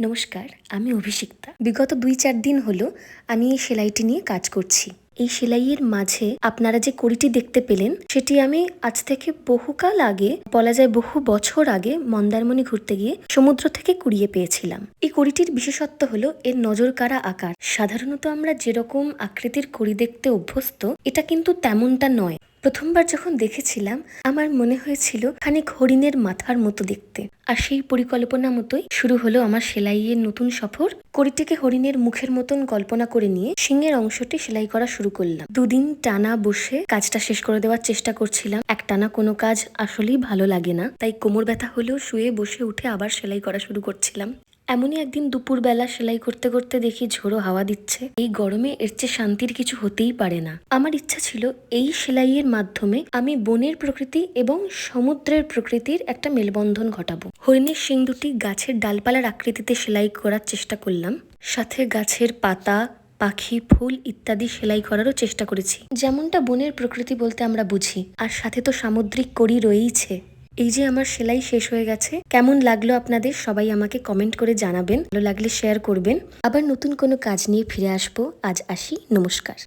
নমস্কার, আমি অভিষিক্তা। বিগত ২-৪ দিন হলো আমি এই সেলাইটি নিয়ে কাজ করছি। এই সেলাইয়ের মাঝে আপনারা যে কড়িটি দেখতে পেলেন, সেটি আমি আজ থেকে বহুকাল আগে, বলা যায় বহু বছর আগে, মন্দারমণি ঘুরতে গিয়ে সমুদ্র থেকে কুড়িয়ে পেয়েছিলাম। এই কড়িটির বিশেষত্ব হলো এর নজর কাড়া আকার। সাধারণত আমরা যেরকম আকৃতির কড়ি দেখতে অভ্যস্ত, এটা কিন্তু তেমনটা নয়। প্রথমবার যখন দেখেছিলাম আমার মনে হয়েছিল খানিক হরিণের মাথার মতো দেখতে। আর সেই পরিকল্পনা মতোই শুরু হলো আমার সেলাইয়ের নতুন সফর। কড়িটিকে হরিণের মুখের মতন কল্পনা করে নিয়ে সিংহের অংশটি সেলাই করা শুরু করলাম। ২ দিন টানা বসে কাজটা শেষ করে দেওয়ার চেষ্টা করছিলাম। একটানা কোনো কাজ আসলেই ভালো লাগে না, তাই কোমর ব্যথা হলেও শুয়ে বসে উঠে আবার সেলাই করা শুরু করছিলাম। এমনই একদিন দুপুরবেলা সেলাই করতে করতে দেখি ঝোড়ো হাওয়া দিচ্ছে। এই গরমে এর চেয়ে শান্তির কিছু হতেই পারে না। আমার ইচ্ছা ছিল এই সেলাইয়ের মাধ্যমে আমি বনের প্রকৃতি এবং সমুদ্রের প্রকৃতির একটা মেলবন্ধন ঘটাবো। হরিণের শিং দুটি গাছের ডালপালার আকৃতিতে সেলাই করার চেষ্টা করলাম, সাথে গাছের পাতা, পাখি, ফুল ইত্যাদি সেলাই করারও চেষ্টা করেছি, যেমনটা বনের প্রকৃতি বলতে আমরা বুঝি। আর সাথে তো সামুদ্রিক কড়ি রয়েইছে। এই যে আমার সেলাই শেষ হয়ে গেছে, কেমন লাগলো আপনাদের সবাই আমাকে কমেন্ট করে জানাবেন। ভালো লাগলে শেয়ার করবেন। আবার নতুন কোনো কাজ নিয়ে ফিরে আসবো। আজ আসি, নমস্কার।